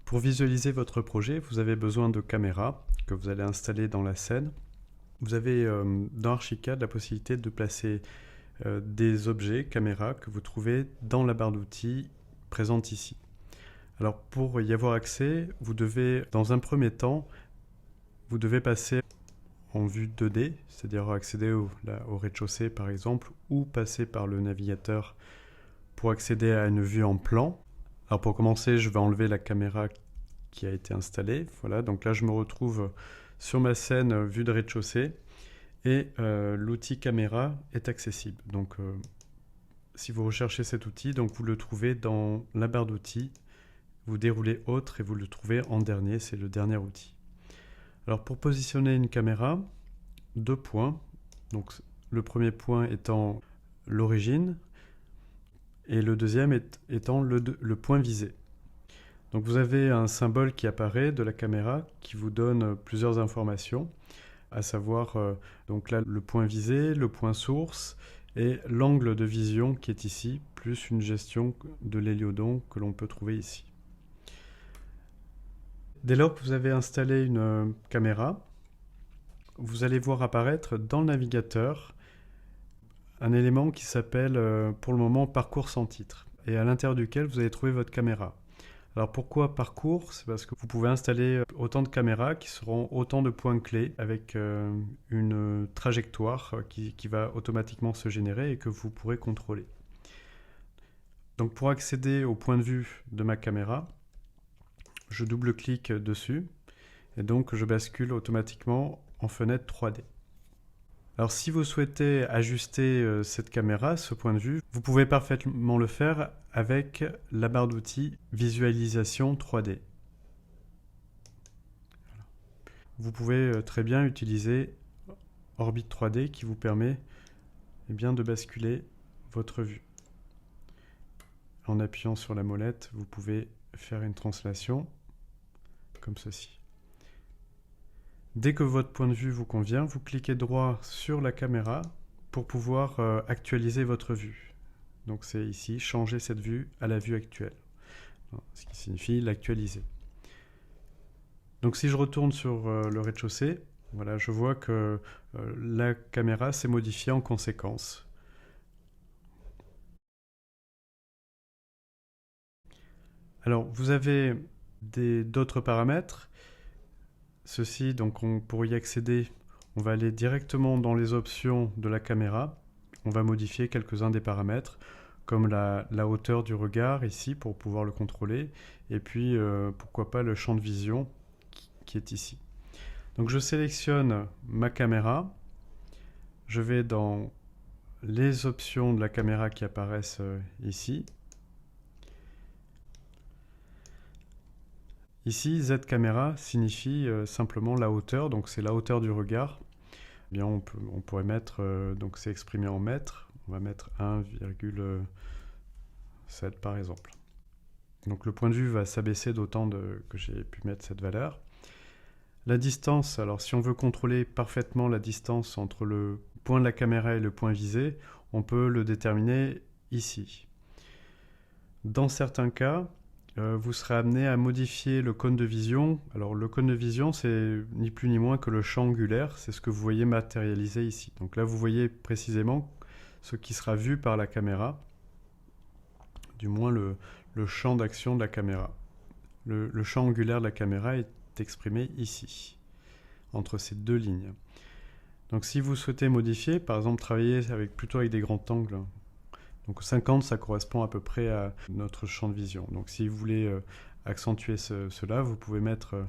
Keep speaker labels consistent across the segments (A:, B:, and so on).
A: Pour visualiser votre projet, vous avez besoin de caméras que vous allez installer dans la scène. Vous avez dans Archicad la possibilité de placer des objets caméras que vous trouvez dans la barre d'outils présente ici. Alors pour y avoir accès, vous devez, dans un premier temps, vous devez passer en vue 2D, c'est-à-dire accéder au rez-de-chaussée par exemple, ou passer par le navigateur pour accéder à une vue en plan. Alors pour commencer, je vais enlever la caméra qui a été installée. Voilà, donc là je me retrouve sur ma scène vue de rez-de-chaussée et l'outil caméra est accessible. Donc si vous recherchez cet outil, donc vous le trouvez dans la barre d'outils, vous déroulez autre et vous le trouvez en dernier, c'est le dernier outil. Alors pour positionner une caméra, 2 points. Donc le premier point étant l'origine et le deuxième étant le point visé. Donc vous avez un symbole qui apparaît de la caméra qui vous donne plusieurs informations, à savoir donc là le point visé, le point source et l'angle de vision qui est ici, plus une gestion de l'héliodon que l'on peut trouver ici. Dès lors que vous avez installé une caméra, vous allez voir apparaître dans le navigateur un élément qui s'appelle pour le moment parcours sans titre et à l'intérieur duquel vous allez trouver votre caméra. Alors pourquoi parcours? C'est parce que vous pouvez installer autant de caméras qui seront autant de points clés avec une trajectoire qui va automatiquement se générer et que vous pourrez contrôler. Donc pour accéder au point de vue de ma caméra, je double-clique dessus et donc je bascule automatiquement en fenêtre 3D. Alors si vous souhaitez ajuster cette caméra, ce point de vue, vous pouvez parfaitement le faire avec la barre d'outils Visualisation 3D. Vous pouvez très bien utiliser Orbit 3D qui vous permet de basculer votre vue. En appuyant sur la molette, vous pouvez faire une translation comme ceci. Dès que votre point de vue vous convient, vous cliquez droit sur la caméra pour pouvoir actualiser votre vue. Donc c'est ici, changer cette vue à la vue actuelle, ce qui signifie l'actualiser. Donc si je retourne sur le rez-de-chaussée, voilà, je vois que la caméra s'est modifiée en conséquence. Alors vous avez d'autres paramètres. Ceci, donc pour y accéder, on va aller directement dans les options de la caméra. On va modifier quelques-uns des paramètres, comme la hauteur du regard ici pour pouvoir le contrôler, et puis pourquoi pas le champ de vision qui est ici. Donc je sélectionne ma caméra, je vais dans les options de la caméra qui apparaissent ici. Ici, Z caméra signifie simplement la hauteur, donc c'est la hauteur du regard. Eh bien, on pourrait mettre, donc c'est exprimé en mètres, on va mettre 1,7 par exemple. Donc le point de vue va s'abaisser d'autant que j'ai pu mettre cette valeur. La distance, alors si on veut contrôler parfaitement la distance entre le point de la caméra et le point visé, on peut le déterminer ici. Dans certains cas, vous serez amené à modifier le cône de vision. Alors le cône de vision, c'est ni plus ni moins que le champ angulaire, c'est ce que vous voyez matérialisé ici. Donc là, vous voyez précisément ce qui sera vu par la caméra, du moins le champ d'action de la caméra. Le champ angulaire de la caméra est exprimé ici, entre ces deux lignes. Donc si vous souhaitez modifier, par exemple travailler plutôt avec des grands angles, donc 50, ça correspond à peu près à notre champ de vision. Donc si vous voulez accentuer cela, vous pouvez mettre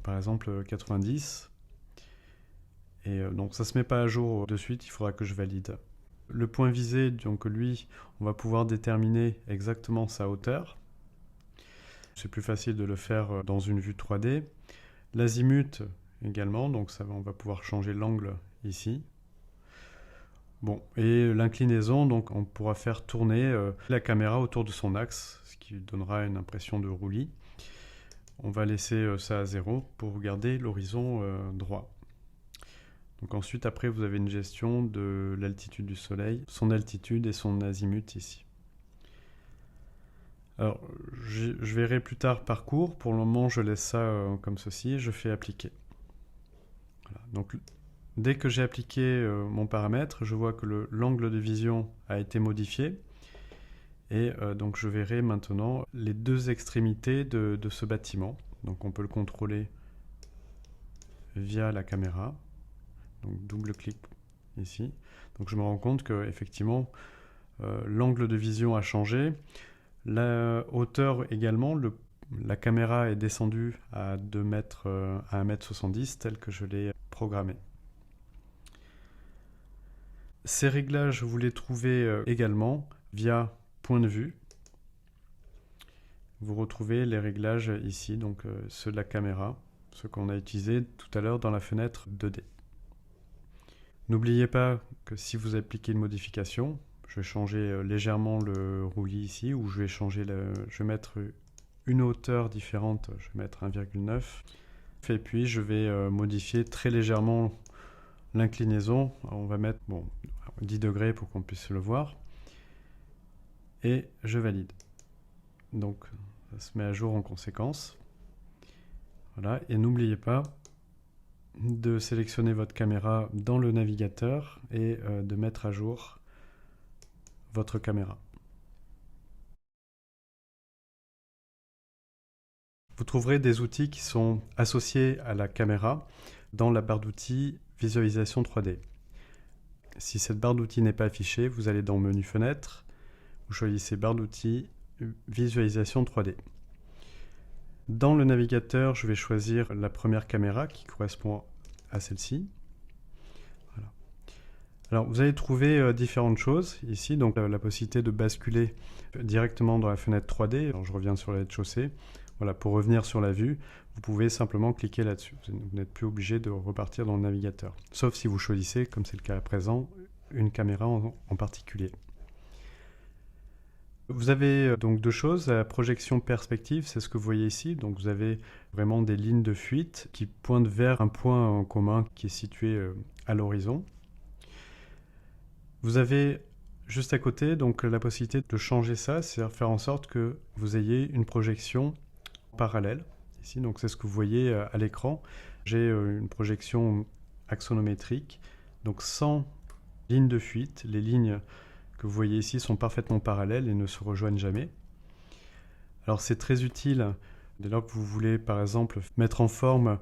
A: par exemple 90. Et donc ça ne se met pas à jour de suite, il faudra que je valide. Le point visé, donc lui, on va pouvoir déterminer exactement sa hauteur. C'est plus facile de le faire dans une vue 3D. L'azimut également, donc on va pouvoir changer l'angle ici. Bon, et l'inclinaison, donc on pourra faire tourner la caméra autour de son axe, ce qui donnera une impression de roulis. On va laisser ça à 0 pour garder l'horizon droit. Donc ensuite, après, vous avez une gestion de l'altitude du soleil, son altitude et son azimut ici. Alors, je verrai plus tard parcours. Pour le moment, je laisse ça comme ceci. Je fais appliquer. Voilà. Donc, dès que j'ai appliqué mon paramètre, je vois que l'angle de vision a été modifié. Et donc, je verrai maintenant les deux extrémités de ce bâtiment. Donc, on peut le contrôler via la caméra. Donc, double-clic ici. Donc, je me rends compte que effectivement, l'angle de vision a changé. La hauteur également, la caméra est descendue à 2 mètres, à 1,70 m tel que je l'ai programmé. Ces réglages, vous les trouvez également via point de vue. Vous retrouvez les réglages ici, donc ceux de la caméra, ceux qu'on a utilisés tout à l'heure dans la fenêtre 2D. N'oubliez pas que si vous appliquez une modification, je vais changer légèrement le roulis ici, ou je vais mettre une hauteur différente, je vais mettre 1,9. Et puis je vais modifier très légèrement l'inclinaison. On va mettre 10 degrés pour qu'on puisse le voir. Et je valide. Donc ça se met à jour en conséquence. Voilà. Et n'oubliez pas de sélectionner votre caméra dans le navigateur et de mettre à jour votre caméra. Vous trouverez des outils qui sont associés à la caméra dans la barre d'outils visualisation 3D. Si cette barre d'outils n'est pas affichée, vous allez dans Menu Fenêtre, vous choisissez barre d'outils visualisation 3D. Dans le navigateur, je vais choisir la première caméra qui correspond à celle-ci. Voilà. Alors, vous allez trouver différentes choses ici, donc la possibilité de basculer directement dans la fenêtre 3D. Alors, je reviens sur la rez-de-chaussée. Voilà, pour revenir sur la vue, vous pouvez simplement cliquer là-dessus. Vous n'êtes plus obligé de repartir dans le navigateur. Sauf si vous choisissez, comme c'est le cas à présent, une caméra en particulier. Vous avez donc deux choses. La projection perspective, c'est ce que vous voyez ici. Donc vous avez vraiment des lignes de fuite qui pointent vers un point en commun qui est situé à l'horizon. Vous avez juste à côté donc la possibilité de changer ça, c'est-à-dire faire en sorte que vous ayez une projection parallèle. Ici, donc c'est ce que vous voyez à l'écran. J'ai une projection axonométrique, donc sans ligne de fuite. Les lignes que vous voyez ici sont parfaitement parallèles et ne se rejoignent jamais. Alors c'est très utile dès lors que vous voulez par exemple mettre en forme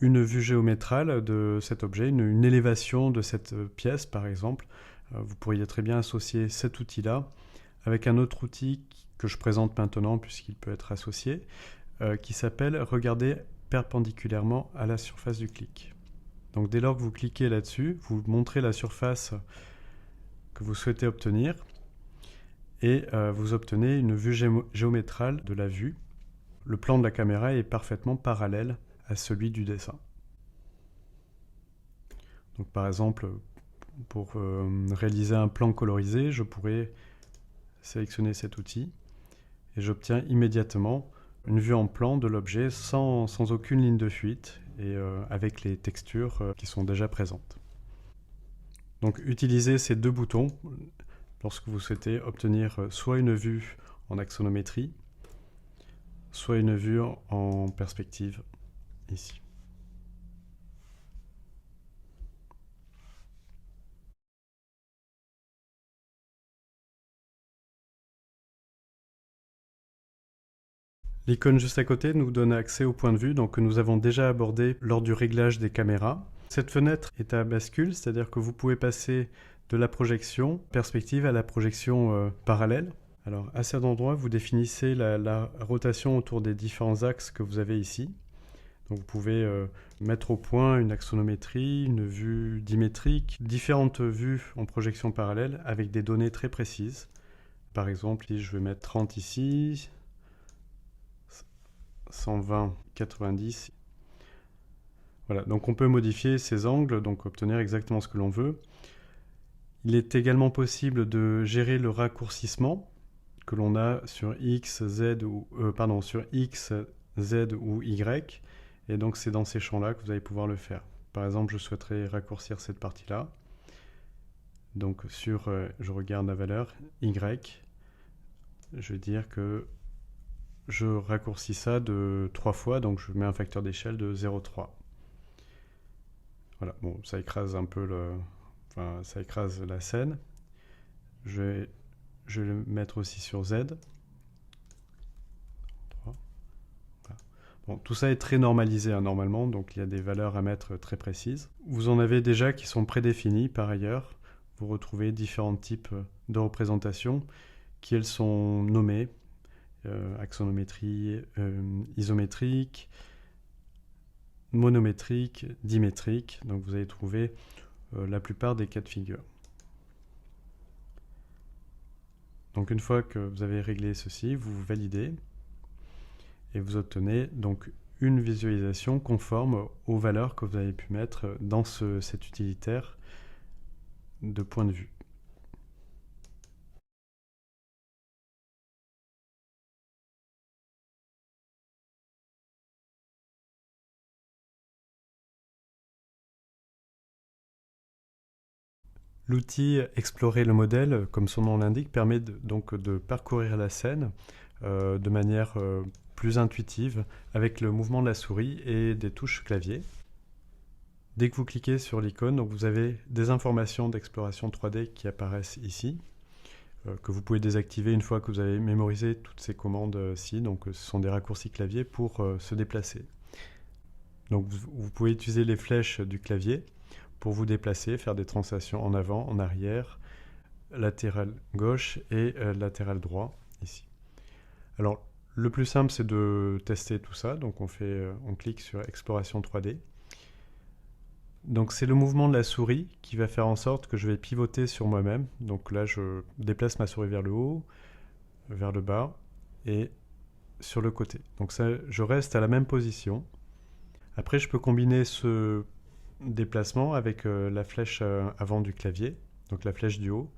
A: une vue géométrale de cet objet, une élévation de cette pièce par exemple. Vous pourriez très bien associer cet outil-là avec un autre outil que je présente maintenant puisqu'il peut être associé, qui s'appelle « Regarder perpendiculairement à la surface du clic ». Donc dès lors que vous cliquez là-dessus, vous montrez la surface que vous souhaitez obtenir et vous obtenez une vue géométrale de la vue. Le plan de la caméra est parfaitement parallèle à celui du dessin. Donc par exemple, pour réaliser un plan colorisé, je pourrais sélectionner cet outil et j'obtiens immédiatement une vue en plan de l'objet sans aucune ligne de fuite et avec les textures qui sont déjà présentes. Donc utilisez ces deux boutons lorsque vous souhaitez obtenir soit une vue en axonométrie, soit une vue en perspective ici. L'icône juste à côté nous donne accès au point de vue donc, que nous avons déjà abordé lors du réglage des caméras. Cette fenêtre est à bascule, c'est-à-dire que vous pouvez passer de la projection perspective à la projection parallèle. Alors à cet endroit, vous définissez la rotation autour des différents axes que vous avez ici. Donc vous pouvez mettre au point une axonométrie, une vue dimétrique, différentes vues en projection parallèle avec des données très précises. Par exemple, je vais mettre 30 ici, 120, 90. Voilà, donc on peut modifier ces angles, donc obtenir exactement ce que l'on veut. Il est également possible de gérer le raccourcissement que l'on a sur X, Z ou sur X, Z ou Y. Et donc c'est dans ces champs-là que vous allez pouvoir le faire. Par exemple, je souhaiterais raccourcir cette partie-là. Donc je regarde la valeur Y. Je vais dire que je raccourcis ça de 3 fois, donc je mets un facteur d'échelle de 0,3. Voilà, bon, ça écrase un peu enfin, ça écrase la scène. Je vais le mettre aussi sur Z. Voilà. Bon, tout ça est très normalisé hein, normalement, donc il y a des valeurs à mettre très précises. Vous en avez déjà qui sont prédéfinies par ailleurs. Vous retrouvez différents types de représentations qui elles sont nommées. Axonométrie isométrique, monométrique, dimétrique. Donc vous allez trouver la plupart des cas de figure. Donc une fois que vous avez réglé ceci, vous validez et vous obtenez donc une visualisation conforme aux valeurs que vous avez pu mettre dans cet utilitaire de point de vue. L'outil Explorer le modèle, comme son nom l'indique, permet donc de parcourir la scène de manière plus intuitive avec le mouvement de la souris et des touches clavier. Dès que vous cliquez sur l'icône, vous avez des informations d'exploration 3D qui apparaissent ici, que vous pouvez désactiver une fois que vous avez mémorisé toutes ces commandes-ci. Donc ce sont des raccourcis clavier pour se déplacer. Donc vous pouvez utiliser les flèches du clavier pour vous déplacer, faire des translations en avant, en arrière, latéral gauche et latéral droit, ici. Alors, le plus simple, c'est de tester tout ça. Donc, on clique sur Exploration 3D. Donc, c'est le mouvement de la souris qui va faire en sorte que je vais pivoter sur moi-même. Donc là, je déplace ma souris vers le haut, vers le bas et sur le côté. Donc ça, je reste à la même position. Après, je peux combiner ce déplacement avec la flèche avant du clavier, donc la flèche du haut,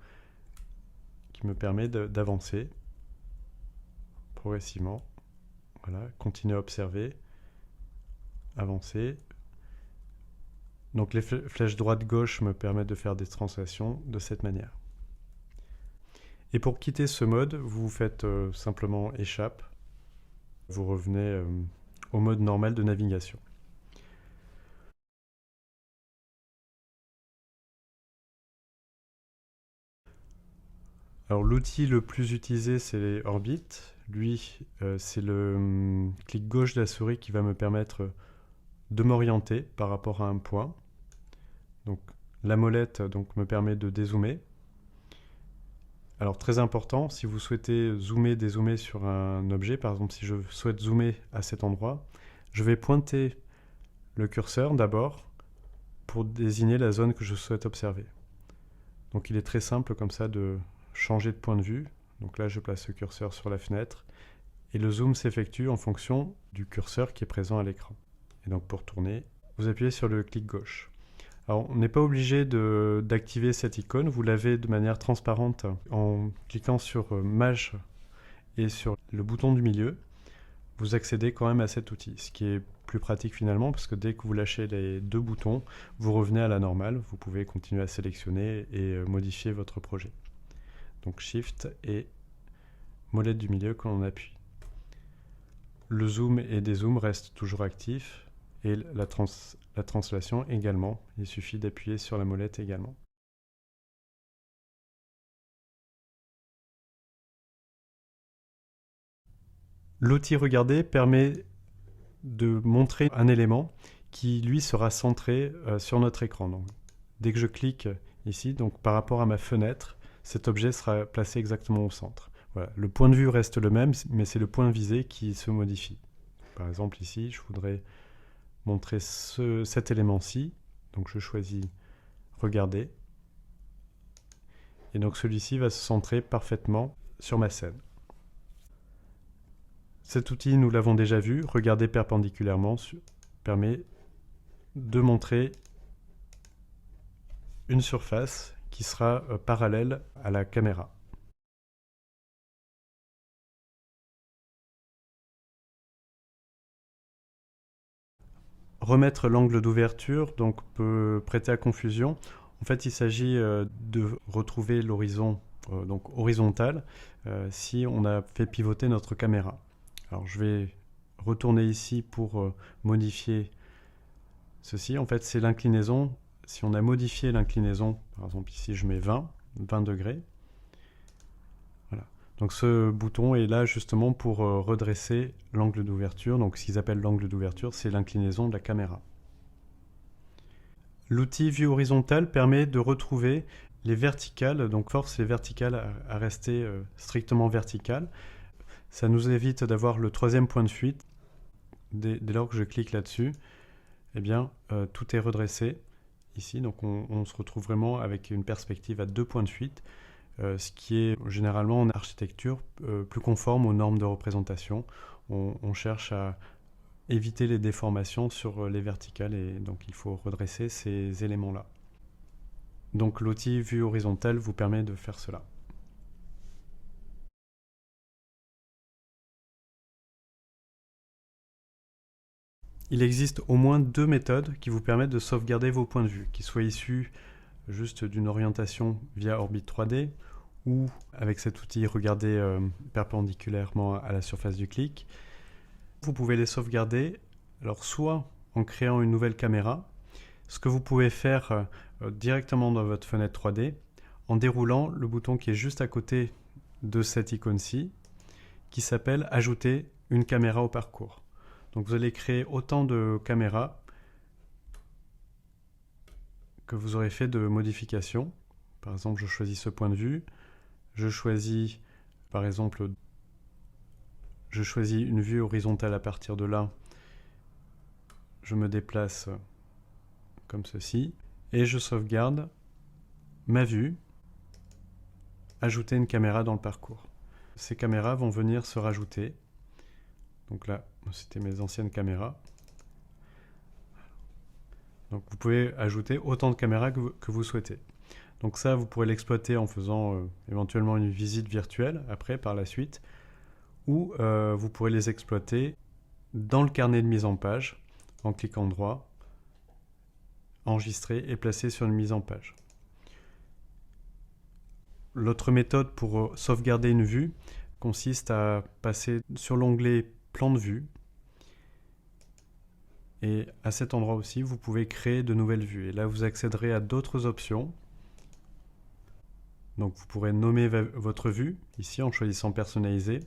A: qui me permet d'avancer progressivement. Voilà, continuer à observer, avancer. Donc les flèches droite-gauche me permettent de faire des translations de cette manière. Et pour quitter ce mode, vous faites simplement échappe. Vous revenez au mode normal de navigation. Alors l'outil le plus utilisé, c'est Orbit. Lui, c'est le clic gauche de la souris qui va me permettre de m'orienter par rapport à un point. Donc la molette me permet de dézoomer. Alors très important, si vous souhaitez dézoomer sur un objet, par exemple si je souhaite zoomer à cet endroit, je vais pointer le curseur d'abord pour désigner la zone que je souhaite observer. Donc il est très simple comme ça de changer de point de vue. Donc là je place le curseur sur la fenêtre et le zoom s'effectue en fonction du curseur qui est présent à l'écran. Et donc pour tourner, vous appuyez sur le clic gauche. Alors, on n'est pas obligé d'activer cette icône, vous l'avez de manière transparente en cliquant sur Maj et sur le bouton du milieu. Vous accédez quand même à cet outil, ce qui est plus pratique finalement parce que dès que vous lâchez les deux boutons, vous revenez à la normale, vous pouvez continuer à sélectionner et modifier votre projet. Donc Shift et molette du milieu quand on appuie. Le zoom et dézoom restent toujours actifs. Et la translation également, il suffit d'appuyer sur la molette également. L'outil Regarder permet de montrer un élément qui lui sera centré sur notre écran. Donc, dès que je clique ici, donc par rapport à ma fenêtre, cet objet sera placé exactement au centre. Voilà. Le point de vue reste le même, mais c'est le point visé qui se modifie. Par exemple ici, je voudrais montrer cet élément-ci. Donc je choisis Regarder. Et donc celui-ci va se centrer parfaitement sur ma scène. Cet outil, nous l'avons déjà vu, Regarder perpendiculairement permet de montrer une surface qui sera parallèle à la caméra. Remettre l'angle d'ouverture peut prêter à confusion. En fait, il s'agit de retrouver l'horizon horizontal si on a fait pivoter notre caméra. Alors je vais retourner ici pour modifier ceci. En fait, c'est l'inclinaison. Si on a modifié l'inclinaison, par exemple ici je mets 20 degrés. Voilà. Donc ce bouton est là justement pour redresser l'angle d'ouverture. Donc ce qu'ils appellent l'angle d'ouverture, c'est l'inclinaison de la caméra. L'outil vue horizontale permet de retrouver les verticales, donc force les verticales à rester strictement verticales. Ça nous évite d'avoir le troisième point de fuite. Dès lors que je clique là-dessus, eh bien, tout est redressé ici. Donc on se retrouve vraiment avec une perspective à 2 points de fuite, ce qui est généralement en architecture plus conforme aux normes de représentation. On cherche à éviter les déformations sur les verticales et donc il faut redresser ces éléments-là. Donc l'outil vue horizontale vous permet de faire cela. Il existe au moins 2 méthodes qui vous permettent de sauvegarder vos points de vue, qu'ils soient issus juste d'une orientation via Orbit 3D ou avec cet outil regarder perpendiculairement à la surface du clic. Vous pouvez les sauvegarder alors soit en créant une nouvelle caméra, ce que vous pouvez faire directement dans votre fenêtre 3D en déroulant le bouton qui est juste à côté de cette icône-ci qui s'appelle Ajouter une caméra au parcours. Donc vous allez créer autant de caméras que vous aurez fait de modifications. Par exemple, je choisis ce point de vue. Je choisis, par exemple, une vue horizontale à partir de là. Je me déplace comme ceci. Et je sauvegarde ma vue. Ajouter une caméra dans le parcours. Ces caméras vont venir se rajouter. Donc là, c'était mes anciennes caméras. Donc vous pouvez ajouter autant de caméras que vous souhaitez. Donc ça, vous pourrez l'exploiter en faisant éventuellement une visite virtuelle après, par la suite, ou vous pourrez les exploiter dans le carnet de mise en page en cliquant droit, enregistrer et placer sur une mise en page. L'autre méthode pour sauvegarder une vue consiste à passer sur l'onglet Plan de vue. Et à cet endroit aussi, vous pouvez créer de nouvelles vues. Et là, vous accéderez à d'autres options. Donc, vous pourrez nommer votre vue, ici, en choisissant Personnaliser.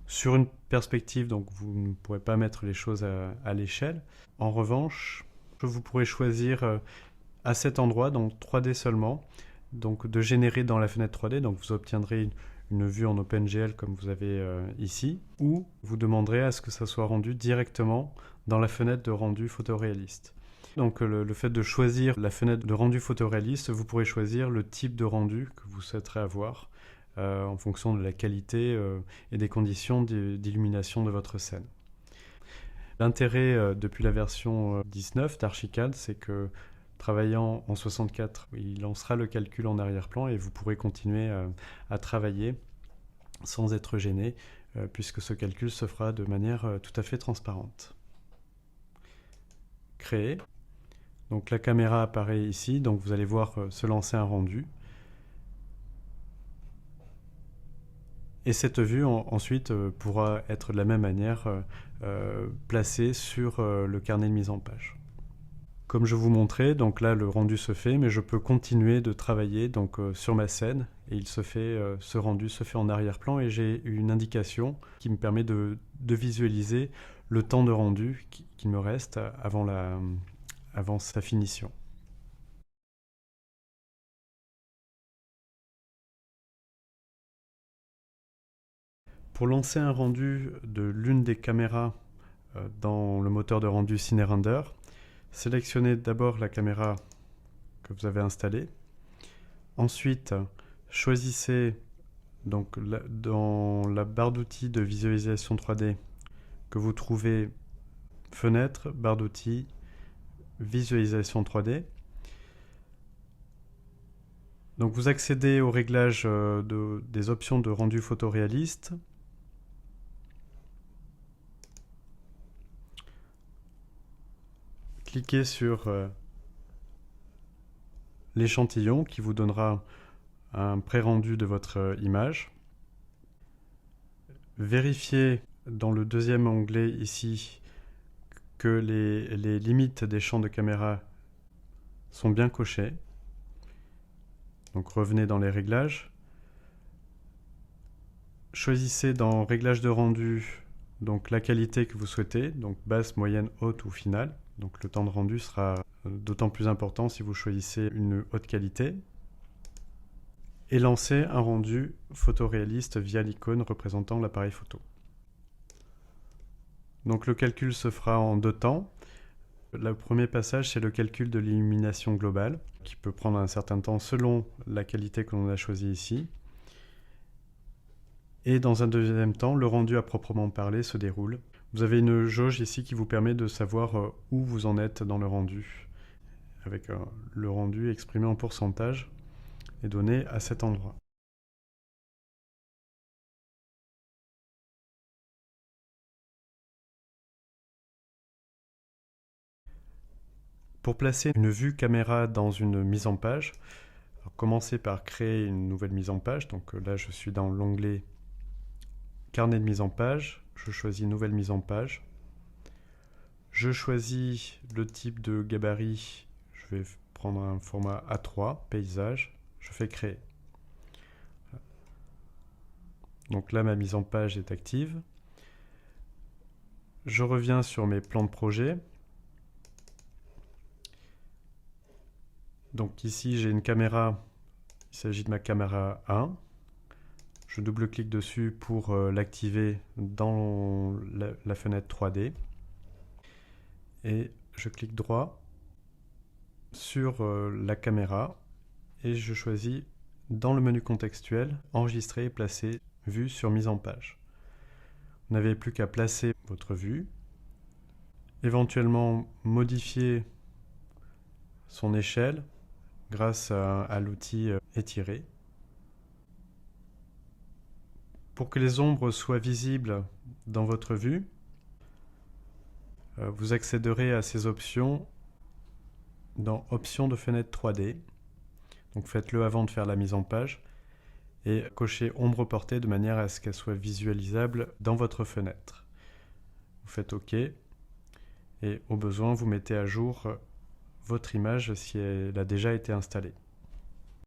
A: Sur une perspective, donc vous ne pourrez pas mettre les choses à l'échelle. En revanche, vous pourrez choisir à cet endroit, donc 3D seulement, donc de générer dans la fenêtre 3D. Donc, vous obtiendrez une vue en OpenGL comme vous avez ici, ou vous demanderez à ce que ça soit rendu directement dans la fenêtre de rendu photoréaliste. Donc le fait de choisir la fenêtre de rendu photoréaliste, vous pourrez choisir le type de rendu que vous souhaiterez avoir en fonction de la qualité et des conditions d'illumination de votre scène. L'intérêt depuis la version 19 d'Archicad, c'est que travaillant en 64, il lancera le calcul en arrière-plan et vous pourrez continuer à travailler sans être gêné, puisque ce calcul se fera de manière tout à fait transparente. Créer. Donc la caméra apparaît ici, donc vous allez voir se lancer un rendu. Et cette vue ensuite pourra être de la même manière placée sur le carnet de mise en page. Comme je vous montrais, donc là le rendu se fait, mais je peux continuer de travailler donc, sur ma scène et ce rendu se fait en arrière-plan et j'ai une indication qui me permet de visualiser le temps de rendu qui me reste avant sa finition. Pour lancer un rendu de l'une des caméras dans le moteur de rendu CineRender, sélectionnez d'abord la caméra que vous avez installée. Ensuite, choisissez donc dans la barre d'outils de visualisation 3D que vous trouvez Fenêtre, barre d'outils, visualisation 3D. Donc vous accédez au réglage des options de rendu photoréaliste. Cliquez sur l'échantillon qui vous donnera un pré-rendu de votre image. Vérifiez dans le deuxième onglet ici que les limites des champs de caméra sont bien cochées. Donc revenez dans les réglages. Choisissez dans réglages de rendu donc la qualité que vous souhaitez, donc basse, moyenne, haute ou finale. Donc le temps de rendu sera d'autant plus important si vous choisissez une haute qualité. Et lancez un rendu photoréaliste via l'icône représentant l'appareil photo. Donc le calcul se fera en 2 temps. Le premier passage, c'est le calcul de l'illumination globale, qui peut prendre un certain temps selon la qualité que l'on a choisie ici. Et dans un deuxième temps, le rendu à proprement parler se déroule. Vous avez une jauge ici qui vous permet de savoir où vous en êtes dans le rendu, avec le rendu exprimé en pourcentage et donné à cet endroit. Pour placer une vue caméra dans une mise en page, commencez par créer une nouvelle mise en page. Donc là, je suis dans l'onglet Carnet de mise en page. Je choisis Nouvelle mise en page. Je choisis le type de gabarit. Je vais prendre un format A3, paysage. Je fais créer. Donc là, ma mise en page est active. Je reviens sur mes plans de projet. Donc ici, j'ai une caméra. Il s'agit de ma caméra 1. Je double-clique dessus pour l'activer dans la fenêtre 3D. Et je clique droit sur la caméra et je choisis dans le menu contextuel enregistrer et placer vue sur mise en page. Vous n'avez plus qu'à placer votre vue, éventuellement modifier son échelle grâce à l'outil étirer. Pour que les ombres soient visibles dans votre vue, vous accéderez à ces options dans Options de fenêtre 3D. Donc faites-le avant de faire la mise en page et cochez Ombre portée de manière à ce qu'elle soit visualisable dans votre fenêtre. Vous faites OK et au besoin vous mettez à jour votre image si elle a déjà été installée.